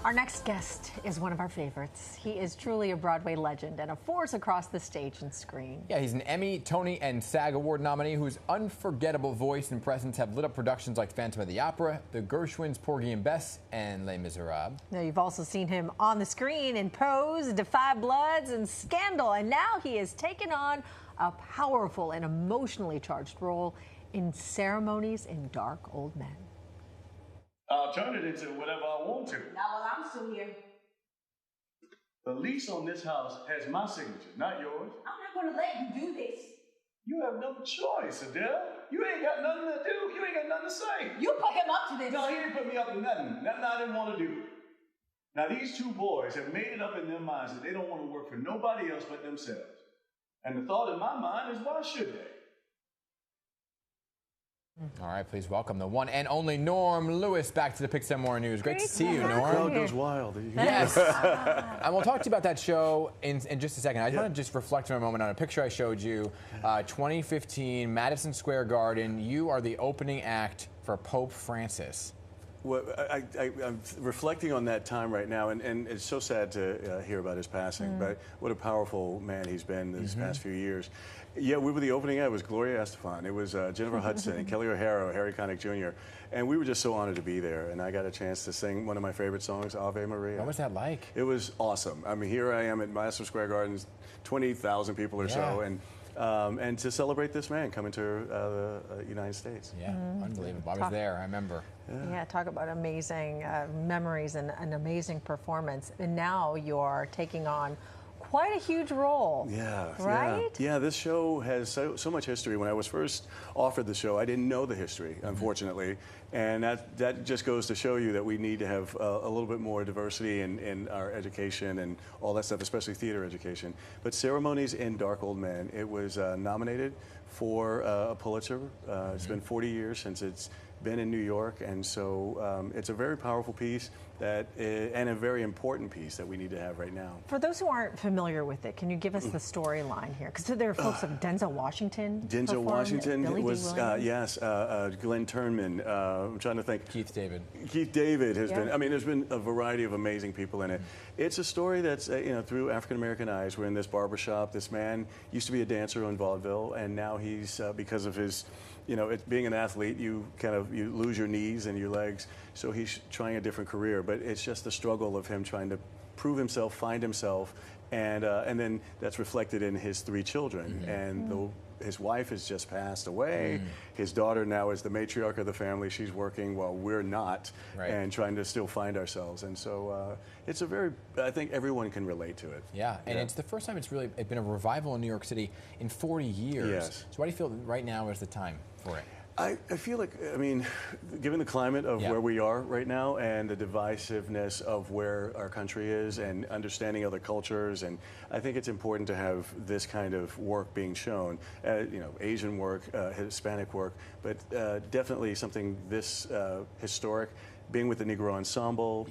Our next guest is one of our favorites. He is truly a Broadway legend and a force across the stage and screen. Yeah, he's an Emmy, Tony, and SAG Award nominee whose unforgettable voice and presence have lit up productions like Phantom of the Opera, The Gershwins, Porgy and Bess, and Les Miserables. Now, you've also seen him on the screen in Pose, Defy Bloods, and Scandal, and now he has taken on a powerful and emotionally charged role in Ceremonies in Dark Old Men. I'll turn it into whatever I want to. Not while I'm still here. The lease on this house has my signature, not yours. I'm not going to let you do this. You have no choice, Adele. You ain't got nothing to do. You ain't got nothing to say. You put him up to this. No, he didn't put me up to nothing. Nothing I didn't want to do. Now, these two boys have made it up in their minds that they don't want to work for nobody else but themselves. And the thought in my mind is, why should they? All right, please welcome the one and only Norm Lewis back to the Pick Some More News. Great to see you, Norm. The crowd goes wild. Yes. And we'll talk to you about that show in just a second. I just want to just reflect for a moment on a picture I showed you. 2015, Madison Square Garden. You are the opening act for Pope Francis. Well, I'm reflecting on that time right now, and it's so sad to hear about his passing, but what a powerful man he's been these past few years. Yeah, we were the opening act. It was Gloria Estefan. It was Jennifer Hudson, Kelly O'Hara, Harry Connick Jr., and we were just so honored to be there, and I got a chance to sing one of my favorite songs, Ave Maria. What was that like? It was awesome. I mean, here I am at Madison Square Gardens, 20,000 people or so, and to celebrate this man coming to the United States. Yeah, unbelievable. I was there, I remember. Yeah, talk about amazing memories and an amazing performance. And now you're taking on quite a huge role. Yeah. Right? Yeah, this show has so much history. When I was first offered the show, I didn't know the history, unfortunately. And that just goes to show you that we need to have a little bit more diversity in our education and all that stuff, especially theater education. But Ceremonies in Dark Old Men, it was nominated for a Pulitzer. It's been 40 years since it's been in New York, and so it's a very powerful piece and a very important piece that we need to have right now. For those who aren't familiar with it, can you give us the storyline here? Because there are folks like Denzel Washington. Denzel Washington was yes, Glenn Turnman. I'm trying to think. Keith David. Keith David has been. I mean, there's been a variety of amazing people in it. It's a story that's through African American eyes. We're in this barbershop. This man used to be a dancer in vaudeville, and now he's because of his. Being an athlete, you lose your knees and your legs, so he's trying a different career. But it's just the struggle of him trying to prove himself, find himself, and then that's reflected in his three children. And his wife has just passed away. His daughter now is the matriarch of the family. She's working while we're not, and trying to still find ourselves. And so it's I think everyone can relate to it. Yeah, and it's the first time it's been a revival in New York City in 40 years. Yes. So why do you feel right now is the time for it? I feel like, given the climate of where we are right now and the divisiveness of where our country is and understanding other cultures, and I think it's important to have this kind of work being shown, Asian work, Hispanic work, but definitely something this historic, being with the Negro Ensemble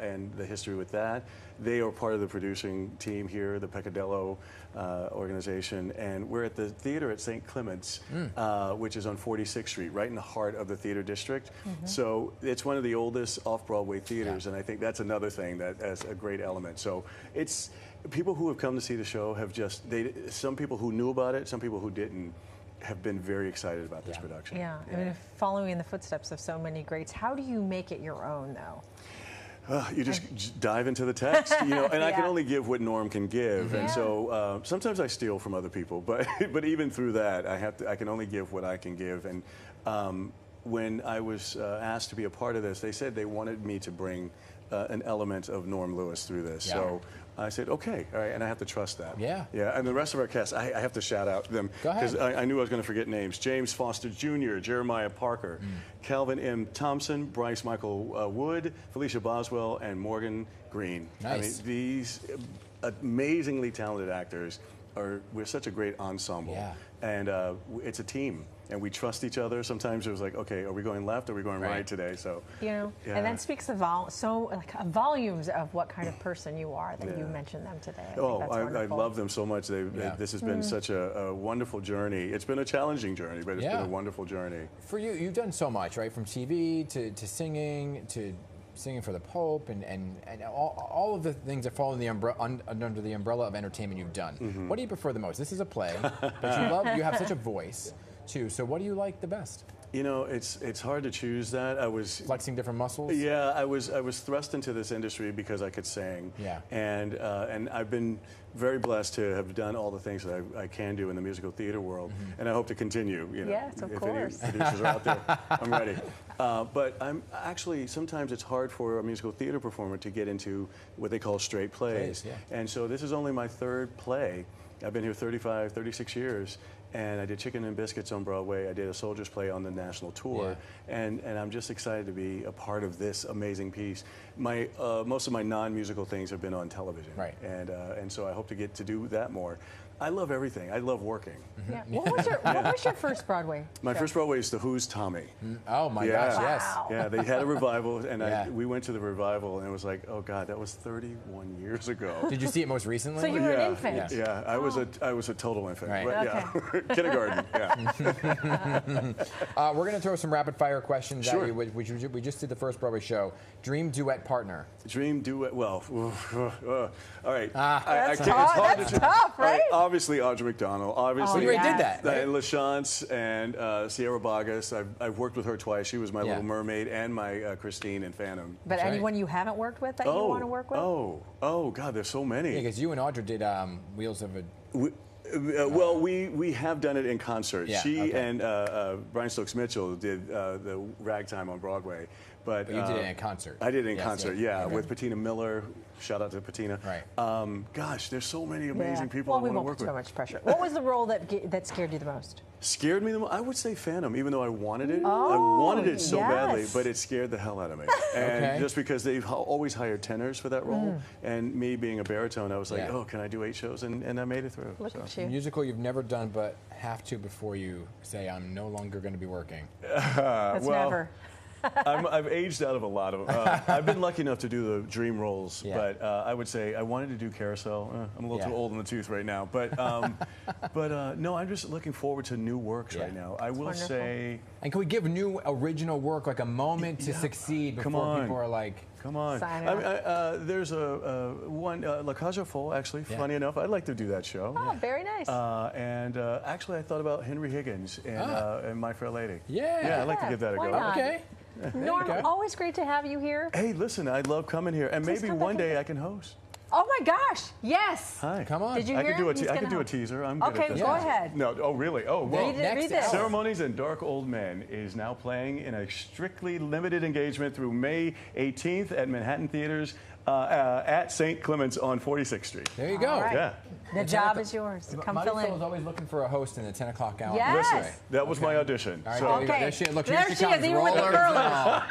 and the history with that. They are part of the producing team here, the Peccadillo organization, and we're at the theater at St. Clements, which is on 46th Street, right in the heart of the theater district. So it's one of the oldest off-Broadway theaters, and I think that's another thing that's a great element. So it's people who have come to see the show have some people who knew about it, some people who didn't, have been very excited about this production. Yeah, I mean, following in the footsteps of so many greats, how do you make it your own, though? You just dive into the text, and I can only give what Norm can give, and so sometimes I steal from other people, but even through that, I can only give what I can give. And when I was asked to be a part of this, they said they wanted me to bring an element of Norm Lewis through this. So I said, okay, all right, and I have to trust that. Yeah, and the rest of our cast, I have to shout out them because I knew I was going to forget names. James Foster Jr., Jeremiah Parker, Calvin M. Thompson, Bryce Michael Wood, Felicia Boswell, and Morgan Green. Nice. I mean, these amazingly talented actors we're such a great ensemble, and it's a team. And we trust each other. Sometimes it was like, okay, are we going left or are we going right today? So and that speaks volumes of what kind of person you are that you mentioned them today. I love them so much. This has been such a wonderful journey. It's been a challenging journey, but it's been a wonderful journey. For you, you've done so much, right? From TV to singing to singing for the Pope and all of the things that fall in the under the umbrella of entertainment you've done. What do you prefer the most? This is a play, but you have such a voice too. So what do you like the best? You know, it's hard to choose that. I was flexing different muscles. Yeah, I was thrust into this industry because I could sing. Yeah. And I've been very blessed to have done all the things that I can do in the musical theater world, and I hope to continue. You know, yes, of course. If any producers are out there, I'm ready. But I'm actually sometimes it's hard for a musical theater performer to get into what they call straight plays. And so this is only my third play. I've been here 36 years. And I did Chicken and Biscuits on Broadway. I did a Soldier's Play on the national tour, and I'm just excited to be a part of this amazing piece. My most of my non-musical things have been on television, and so I hope to get to do that more. I love everything. I love working. Yeah. What was your first Broadway My show? first Broadway is The Who's Tommy. Oh my gosh, yes. Wow. Yeah, they had a revival, and we went to the revival, and it was like, oh God, that was 31 years ago. Did you see it most recently? So you were an infant. Yeah, I was a total infant. Right. But, yeah. Kindergarten. Yeah. We're going to throw some rapid fire questions Sure. at you. We just did the first Broadway show. Dream duet partner. Dream duet. Well, all right. That's tough, right? Obviously, Audra McDonald. Obviously, you already did that. And LaChance and Sierra Boggess. I've worked with her twice. She was my Little Mermaid and my Christine in Phantom. But anyone you haven't worked with that you want to work with? Oh, God, there's so many. Yeah, because you and Audra did Wheels of a... Well, we have done it in concert. Yeah, she and Brian Stokes Mitchell did the Ragtime on Broadway. But you did it in concert. I did it in concert, with Patina Miller. Shout out to Patina. Right. Gosh, there's so many amazing people well, I want to we won't work put with. so much pressure. What was the role that scared you the most? Scared me the most? I would say Phantom, even though I wanted it. I wanted it so badly, yes. but it scared the hell out of me. And just because they've always hired tenors for that role, and me being a baritone, I was like, oh, can I do 8 shows? And I made it through. Look at you. Musical you've never done but have to before you say, I'm no longer going to be working. That's never. I've aged out of a lot of them. I've been lucky enough to do the dream roles, but I would say I wanted to do Carousel. I'm a little too old in the tooth right now, but no, I'm just looking forward to new works right now. I will say. And can we give new original work like a moment to succeed before people are like, come on. There's one, La Cage aux Folles, actually, funny enough. I'd like to do that show. Oh, very nice. And actually, I thought about Henry Higgins and My Fair Lady. Yeah. I'd like to give that a go. Not? Okay. Norm, always great to have you here. Hey, listen, I love coming here, and maybe one day I can host. Oh my gosh! Yes. Hi. Come on. Did you I hear? I could do a teaser. I'm good at this. Go ahead. No. Oh, really? Oh, well. Read this. Ceremonies and Dark Old Men is now playing in a strictly limited engagement through May 18th at Manhattan Theaters at St. Clements on 46th Street. There you go. All right. Yeah. The job is yours. Come fill in. was always looking for a host in the 10 o'clock hour. Yes. Listen, that was my audition. All right, So, Okay. There she is. Look, There here she comes. is, even with the Rollers rollers. and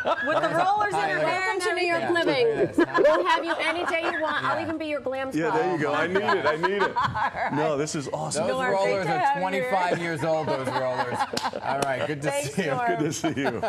all. With the rollers in her hair. Welcome to New York Yeah. Living. We'll have you any day you want. I'll even be your glam squad. yeah, there you go. I need it. I need it. No, this is awesome. Those Norm, great rollers to are have you 25 years old, those rollers. All right, good to Thanks, see you. Norm. Good to see you.